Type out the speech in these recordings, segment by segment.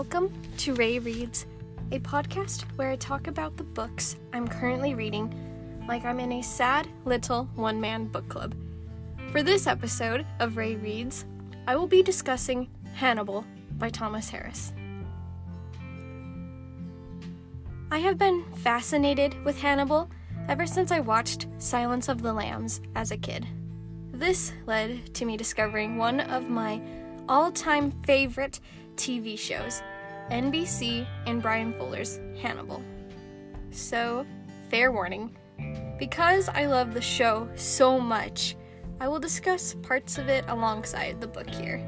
Welcome to Ray Reads, a podcast where I talk about the books I'm currently reading like I'm in a sad little one-man book club. For this episode of Ray Reads, I will be discussing Hannibal by Thomas Harris. I have been fascinated with Hannibal ever since I watched Silence of the Lambs as a kid. This led to me discovering one of my all-time favorite TV shows, NBC and Brian Fuller's Hannibal. So, fair warning, because I love the show so much, I will discuss parts of it alongside the book here.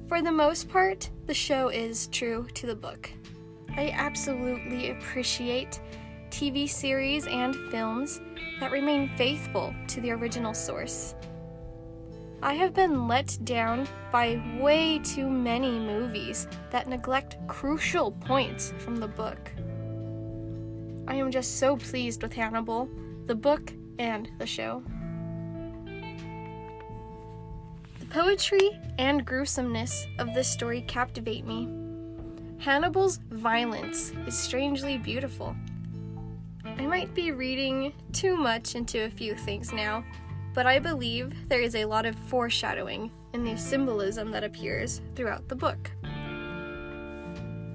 For the most part, the show is true to the book. I absolutely appreciate TV series and films that remain faithful to the original source. I have been let down by way too many movies that neglect crucial points from the book. I am just so pleased with Hannibal, the book, and the show. The poetry and gruesomeness of this story captivate me. Hannibal's violence is strangely beautiful. I might be reading too much into a few things now, but I believe there is a lot of foreshadowing in the symbolism that appears throughout the book.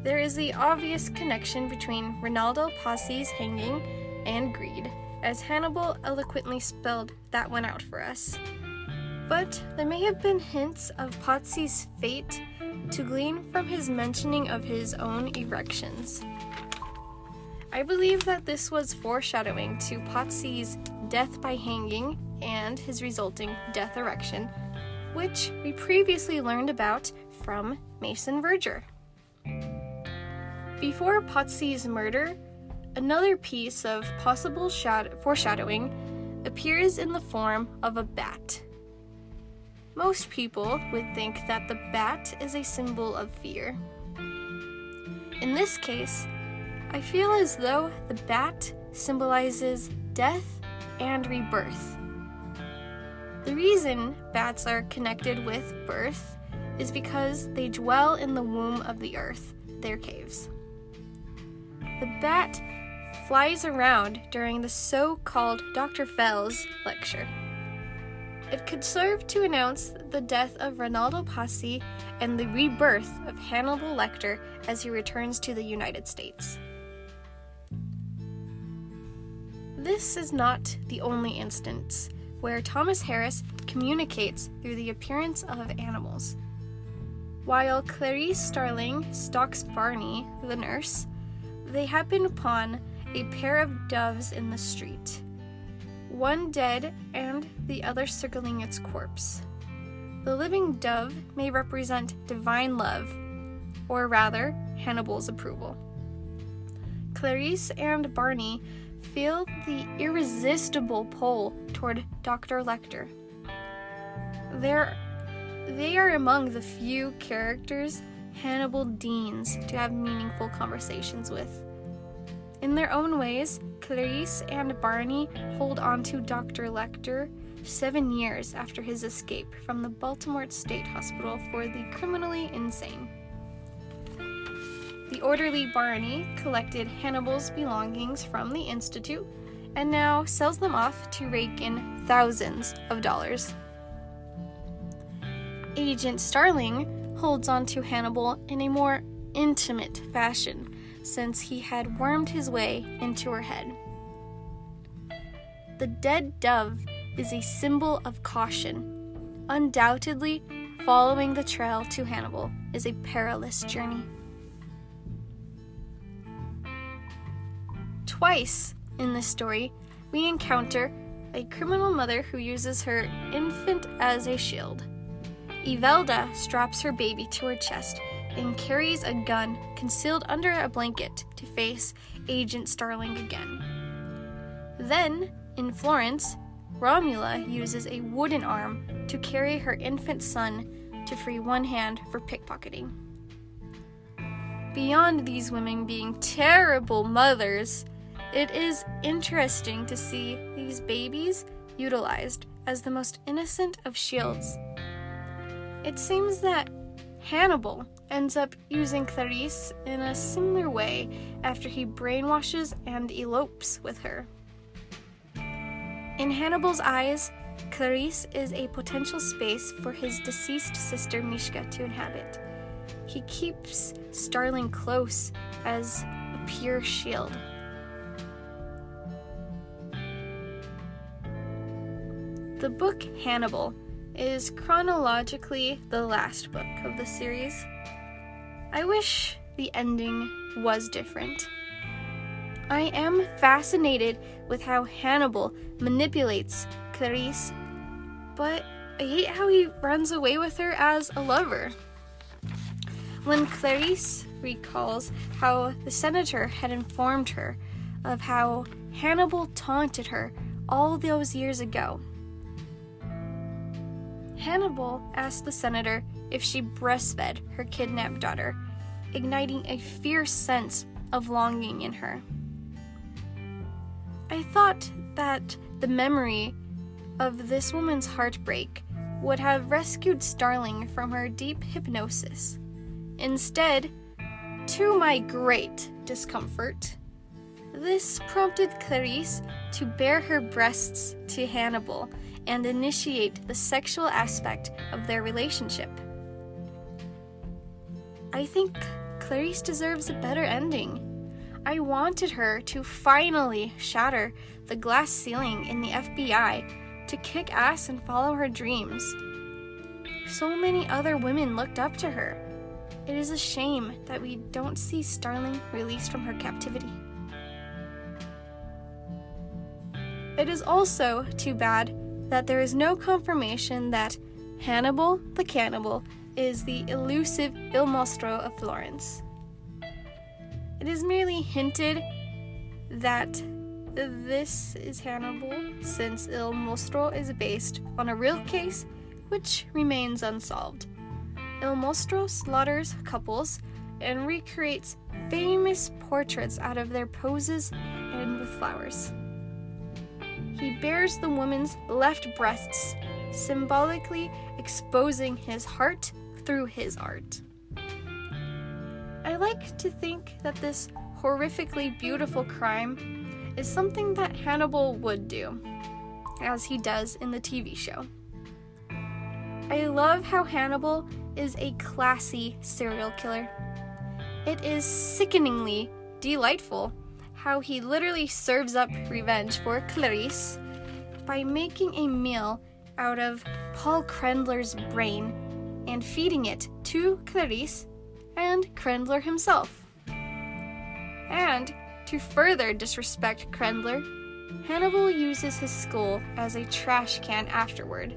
There is the obvious connection between Rinaldo Posse's hanging and greed, as Hannibal eloquently spelled that one out for us. But there may have been hints of Posse's fate to glean from his mentioning of his own erections. I believe that this was foreshadowing to Posse's death by hanging and his resulting death erection, which we previously learned about from Mason Verger. Before Posse's murder, another piece of possible foreshadowing appears in the form of a bat. Most people would think that the bat is a symbol of fear. In this case, I feel as though the bat symbolizes death and rebirth. The reason bats are connected with birth is because they dwell in the womb of the earth, their caves. The bat flies around during the so-called Dr. Fell's lecture. It could serve to announce the death of Rinaldo Posse and the rebirth of Hannibal Lecter as he returns to the United States. This is not the only instance where Thomas Harris communicates through the appearance of animals. While Clarice Starling stalks Barney, the nurse, they happen upon a pair of doves in the street, one dead and the other circling its corpse. The living dove may represent divine love, or rather, Hannibal's approval. Clarice and Barney feel the irresistible pull toward Dr. Lecter. They are among the few characters Hannibal deigns to have meaningful conversations with. In their own ways, Clarice and Barney hold on to Dr. Lecter 7 years after his escape from the Baltimore State Hospital for the criminally insane. The orderly Barney collected Hannibal's belongings from the Institute and now sells them off to rake in thousands of dollars. Agent Starling holds on to Hannibal in a more intimate fashion since he had wormed his way into her head. The dead dove is a symbol of caution. Undoubtedly, following the trail to Hannibal is a perilous journey. Twice in this story, we encounter a criminal mother who uses her infant as a shield. Evelda straps her baby to her chest and carries a gun concealed under a blanket to face Agent Starling again. Then, in Florence, Romula uses a wooden arm to carry her infant son to free one hand for pickpocketing. Beyond these women being terrible mothers, it is interesting to see these babies utilized as the most innocent of shields. It seems that Hannibal ends up using Clarice in a similar way after he brainwashes and elopes with her. In Hannibal's eyes, Clarice is a potential space for his deceased sister Mishka to inhabit. He keeps Starling close as a pure shield. The book Hannibal is chronologically the last book of the series. I wish the ending was different. I am fascinated with how Hannibal manipulates Clarice, but I hate how he runs away with her as a lover. When Clarice recalls how the senator had informed her of how Hannibal taunted her all those years ago, Hannibal asked the senator if she breastfed her kidnapped daughter, igniting a fierce sense of longing in her. I thought that the memory of this woman's heartbreak would have rescued Starling from her deep hypnosis. Instead, to my great discomfort, this prompted Clarice to bare her breasts to Hannibal and initiate the sexual aspect of their relationship. I think Clarice deserves a better ending. I wanted her to finally shatter the glass ceiling in the FBI, to kick ass and follow her dreams. So many other women looked up to her. It is a shame that we don't see Starling released from her captivity. It is also too bad that there is no confirmation that Hannibal the Cannibal is the elusive Il Mostro of Florence. It is merely hinted that this is Hannibal, since Il Mostro is based on a real case which remains unsolved. Il Mostro slaughters couples and recreates famous portraits out of their poses and with flowers. He bears the woman's left breasts, symbolically exposing his heart through his art. I like to think that this horrifically beautiful crime is something that Hannibal would do, as he does in the TV show. I love how Hannibal is a classy serial killer. It is sickeningly delightful how he literally serves up revenge for Clarice by making a meal out of Paul Krendler's brain and feeding it to Clarice and Krendler himself. And to further disrespect Krendler, Hannibal uses his skull as a trash can afterward.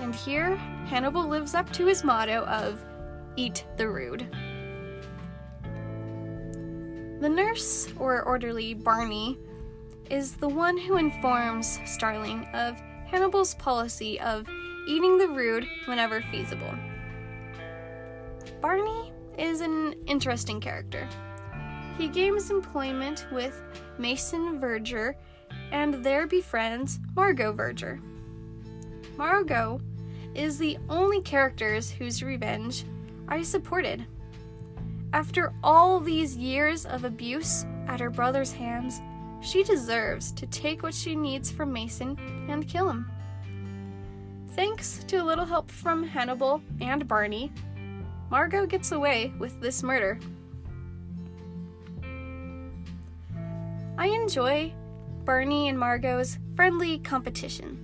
And here, Hannibal lives up to his motto of, "Eat the rude." The nurse, or orderly Barney, is the one who informs Starling of Hannibal's policy of eating the rude whenever feasible. Barney is an interesting character. He gains employment with Mason Verger and there befriends Margot Verger. Margot is the only character whose revenge I supported. After all these years of abuse at her brother's hands, she deserves to take what she needs from Mason and kill him. Thanks to a little help from Hannibal and Barney, Margot gets away with this murder. I enjoy Barney and Margot's friendly competition.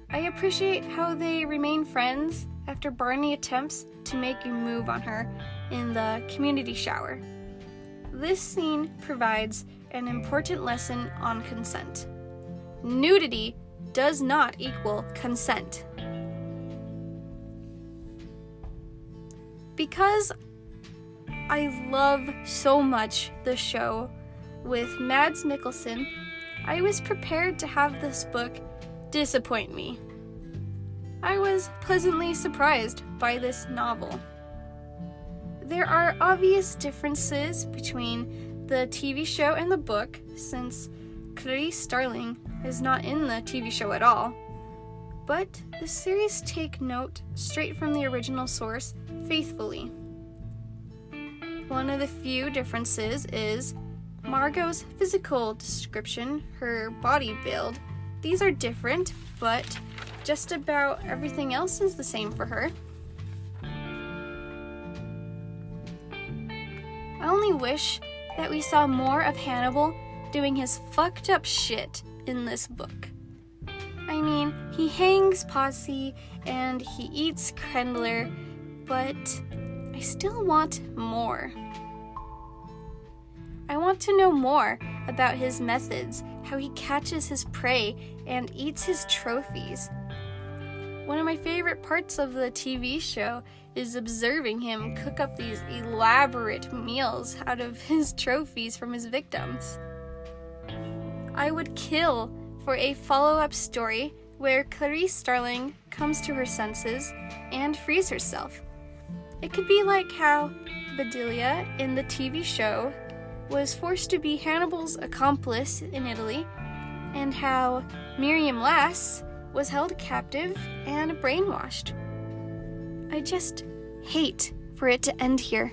I appreciate how they remain friends after Barney attempts to make a move on her in the community shower. This scene provides an important lesson on consent. Nudity does not equal consent. Because I love so much the show with Mads Mikkelsen, I was prepared to have this book disappoint me. I was pleasantly surprised by this novel. There are obvious differences between the TV show and the book, since Clarice Starling is not in the TV show at all. but the series take note straight from the original source faithfully. One of the few differences is Margot's physical description, her body build. These are different, but just about everything else is the same for her. I only wish that we saw more of Hannibal doing his fucked up shit in this book. I mean, he hangs Posse and he eats Krendler, but I still want more. I want to know more about his methods, how he catches his prey and eats his trophies. One of my favorite parts of the TV show is observing him cook up these elaborate meals out of his trophies from his victims. I would kill for a follow-up story where Clarice Starling comes to her senses and frees herself. It could be like how Bedelia in the TV show was forced to be Hannibal's accomplice in Italy, and how Miriam Lass was held captive and brainwashed. I just hate for it to end here.